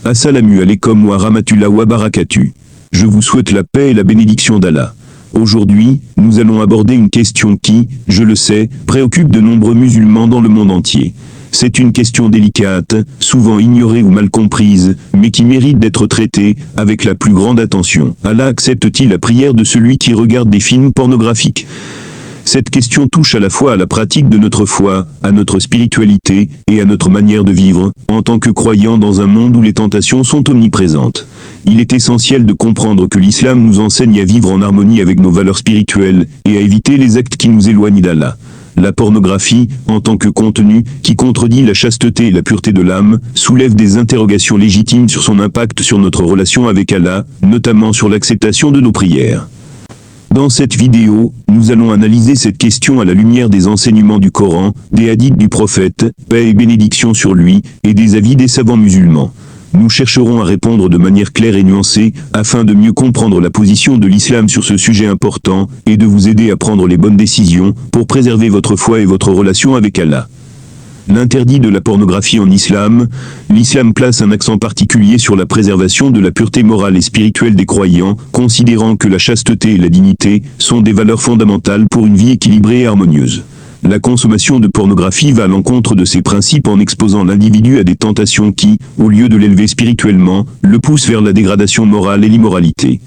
Assalamu alaikum wa rahmatullah wa barakatuh. Je vous souhaite la paix et la bénédiction d'Allah. Aujourd'hui, nous allons aborder une question qui, je le sais, préoccupe de nombreux musulmans dans le monde entier. C'est une question délicate, souvent ignorée ou mal comprise, mais qui mérite d'être traitée avec la plus grande attention. Allah accepte-t-il la prière de celui qui regarde des films pornographiques ? Cette question touche à la fois à la pratique de notre foi, à notre spiritualité et à notre manière de vivre, en tant que croyants dans un monde où les tentations sont omniprésentes. Il est essentiel de comprendre que l'islam nous enseigne à vivre en harmonie avec nos valeurs spirituelles et à éviter les actes qui nous éloignent d'Allah. La pornographie, en tant que contenu, qui contredit la chasteté et la pureté de l'âme, soulève des interrogations légitimes sur son impact sur notre relation avec Allah, notamment sur l'acceptation de nos prières. Dans cette vidéo, nous allons analyser cette question à la lumière des enseignements du Coran, des hadiths du prophète, paix et bénédiction sur lui, et des avis des savants musulmans. Nous chercherons à répondre de manière claire et nuancée, afin de mieux comprendre la position de l'islam sur ce sujet important, et de vous aider à prendre les bonnes décisions, pour préserver votre foi et votre relation avec Allah. L'interdit de la pornographie en islam. L'islam place un accent particulier sur la préservation de la pureté morale et spirituelle des croyants, considérant que la chasteté et la dignité sont des valeurs fondamentales pour une vie équilibrée et harmonieuse. La consommation de pornographie va à l'encontre de ces principes en exposant l'individu à des tentations qui, au lieu de l'élever spirituellement, le poussent vers la dégradation morale et l'immoralité.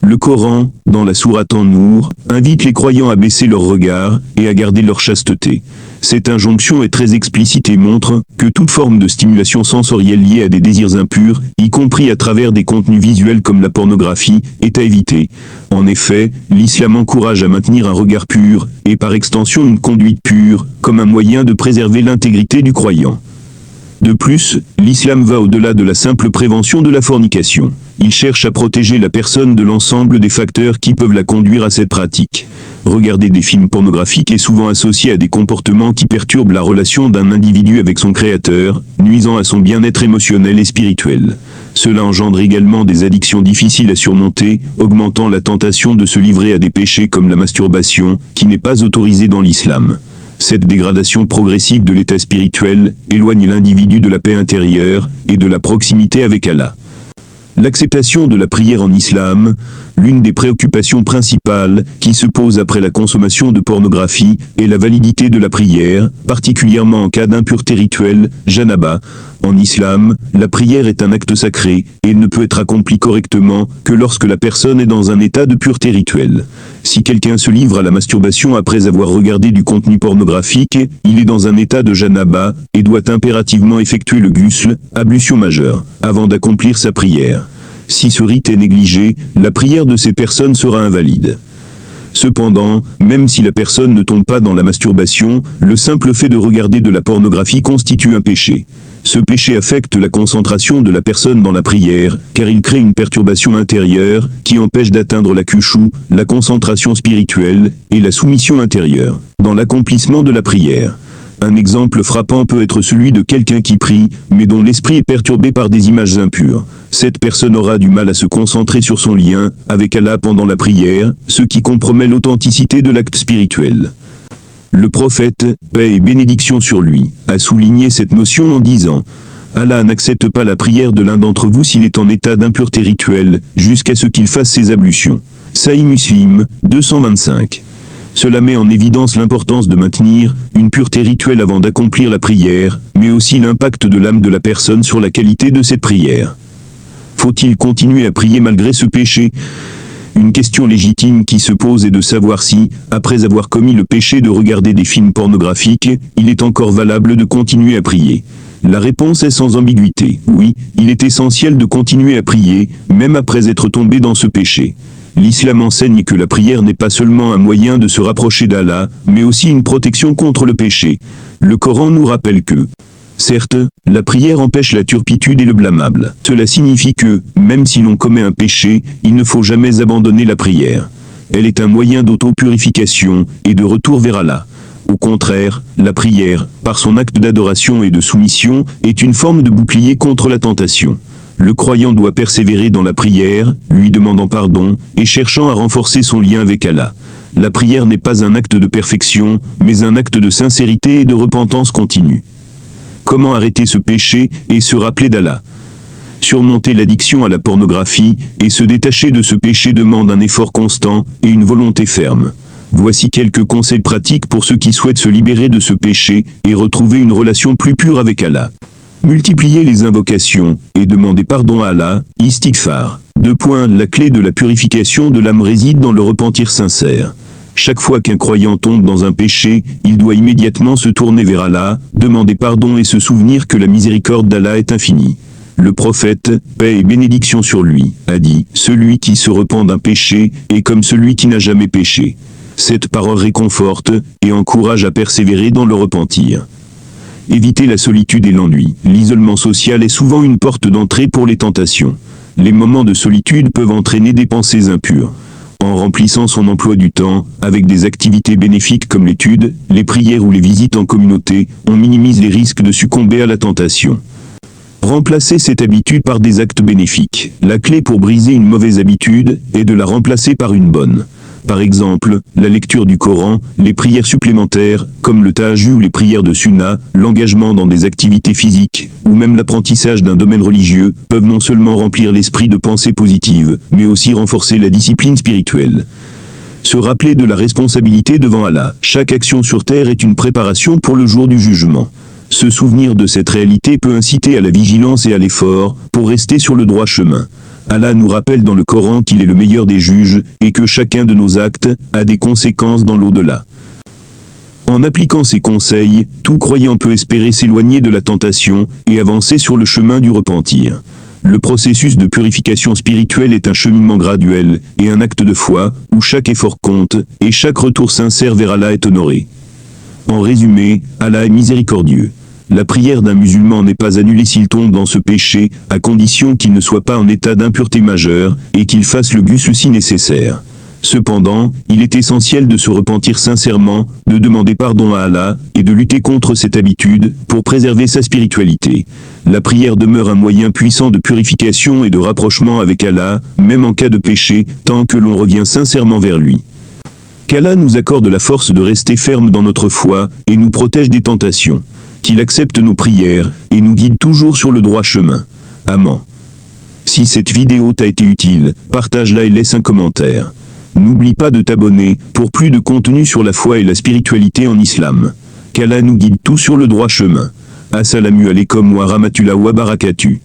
Le Coran, dans la sourate An-Nour, invite les croyants à baisser leur regard et à garder leur chasteté. Cette injonction est très explicite et montre que toute forme de stimulation sensorielle liée à des désirs impurs, y compris à travers des contenus visuels comme la pornographie, est à éviter. En effet, l'islam encourage à maintenir un regard pur, et par extension une conduite pure, comme un moyen de préserver l'intégrité du croyant. De plus, l'islam va au-delà de la simple prévention de la fornication. Il cherche à protéger la personne de l'ensemble des facteurs qui peuvent la conduire à cette pratique. Regarder des films pornographiques est souvent associé à des comportements qui perturbent la relation d'un individu avec son créateur, nuisant à son bien-être émotionnel et spirituel. Cela engendre également des addictions difficiles à surmonter, augmentant la tentation de se livrer à des péchés comme la masturbation, qui n'est pas autorisée dans l'islam. Cette dégradation progressive de l'état spirituel éloigne l'individu de la paix intérieure et de la proximité avec Allah. L'acceptation de la prière en islam. L'une des préoccupations principales qui se pose après la consommation de pornographie est la validité de la prière, particulièrement en cas d'impureté rituelle, janaba. En islam, la prière est un acte sacré et ne peut être accomplie correctement que lorsque la personne est dans un état de pureté rituelle. Si quelqu'un se livre à la masturbation après avoir regardé du contenu pornographique, il est dans un état de janaba et doit impérativement effectuer le ghusl, ablution majeure, avant d'accomplir sa prière. Si ce rite est négligé, la prière de ces personnes sera invalide. Cependant, même si la personne ne tombe pas dans la masturbation, le simple fait de regarder de la pornographie constitue un péché. Ce péché affecte la concentration de la personne dans la prière, car il crée une perturbation intérieure qui empêche d'atteindre la khushu, la concentration spirituelle, et la soumission intérieure, dans l'accomplissement de la prière. Un exemple frappant peut être celui de quelqu'un qui prie, mais dont l'esprit est perturbé par des images impures. Cette personne aura du mal à se concentrer sur son lien avec Allah pendant la prière, ce qui compromet l'authenticité de l'acte spirituel. Le prophète, paix et bénédiction sur lui, a souligné cette notion en disant « Allah n'accepte pas la prière de l'un d'entre vous s'il est en état d'impureté rituelle, jusqu'à ce qu'il fasse ses ablutions. » Sahih Muslim, 225. Cela met en évidence l'importance de maintenir une pureté rituelle avant d'accomplir la prière, mais aussi l'impact de l'âme de la personne sur la qualité de cette prière. Faut-il continuer à prier malgré ce péché ? Une question légitime qui se pose est de savoir si, après avoir commis le péché de regarder des films pornographiques, il est encore valable de continuer à prier. La réponse est sans ambiguïté. Oui, il est essentiel de continuer à prier, même après être tombé dans ce péché. L'islam enseigne que la prière n'est pas seulement un moyen de se rapprocher d'Allah, mais aussi une protection contre le péché. Le Coran nous rappelle que, certes, la prière empêche la turpitude et le blâmable. Cela signifie que, même si l'on commet un péché, il ne faut jamais abandonner la prière. Elle est un moyen d'auto-purification et de retour vers Allah. Au contraire, la prière, par son acte d'adoration et de soumission, est une forme de bouclier contre la tentation. Le croyant doit persévérer dans la prière, lui demandant pardon, et cherchant à renforcer son lien avec Allah. La prière n'est pas un acte de perfection, mais un acte de sincérité et de repentance continue. Comment arrêter ce péché et se rappeler d'Allah ? Surmonter l'addiction à la pornographie et se détacher de ce péché demande un effort constant et une volonté ferme. Voici quelques conseils pratiques pour ceux qui souhaitent se libérer de ce péché et retrouver une relation plus pure avec Allah. Multipliez les invocations et demandez pardon à Allah, istighfar. 2. La clé de la purification de l'âme réside dans le repentir sincère. Chaque fois qu'un croyant tombe dans un péché, il doit immédiatement se tourner vers Allah, demander pardon et se souvenir que la miséricorde d'Allah est infinie. Le prophète, paix et bénédiction sur lui, a dit « Celui qui se repent d'un péché est comme celui qui n'a jamais péché ». Cette parole réconforte et encourage à persévérer dans le repentir. Évitez la solitude et l'ennui. L'isolement social est souvent une porte d'entrée pour les tentations. Les moments de solitude peuvent entraîner des pensées impures. En remplissant son emploi du temps, avec des activités bénéfiques comme l'étude, les prières ou les visites en communauté, on minimise les risques de succomber à la tentation. Remplacez cette habitude par des actes bénéfiques. La clé pour briser une mauvaise habitude est de la remplacer par une bonne. Par exemple, la lecture du Coran, les prières supplémentaires, comme le tahajjud ou les prières de Sunna, l'engagement dans des activités physiques, ou même l'apprentissage d'un domaine religieux, peuvent non seulement remplir l'esprit de pensées positives, mais aussi renforcer la discipline spirituelle. Se rappeler de la responsabilité devant Allah. Chaque action sur terre est une préparation pour le jour du jugement. Se souvenir de cette réalité peut inciter à la vigilance et à l'effort, pour rester sur le droit chemin. Allah nous rappelle dans le Coran qu'il est le meilleur des juges, et que chacun de nos actes a des conséquences dans l'au-delà. En appliquant ces conseils, tout croyant peut espérer s'éloigner de la tentation, et avancer sur le chemin du repentir. Le processus de purification spirituelle est un cheminement graduel, et un acte de foi, où chaque effort compte, et chaque retour sincère vers Allah est honoré. En résumé, Allah est miséricordieux. La prière d'un musulman n'est pas annulée s'il tombe dans ce péché, à condition qu'il ne soit pas en état d'impureté majeure, et qu'il fasse le ghusl si nécessaire. Cependant, il est essentiel de se repentir sincèrement, de demander pardon à Allah, et de lutter contre cette habitude, pour préserver sa spiritualité. La prière demeure un moyen puissant de purification et de rapprochement avec Allah, même en cas de péché, tant que l'on revient sincèrement vers lui. Qu'Allah nous accorde la force de rester ferme dans notre foi, et nous protège des tentations. Qu'il accepte nos prières, et nous guide toujours sur le droit chemin. Amen. Si cette vidéo t'a été utile, partage-la et laisse un commentaire. N'oublie pas de t'abonner, pour plus de contenu sur la foi et la spiritualité en islam. Qu'Allah nous guide tous sur le droit chemin. Assalamu alaikum wa rahmatullahi wa barakatuh.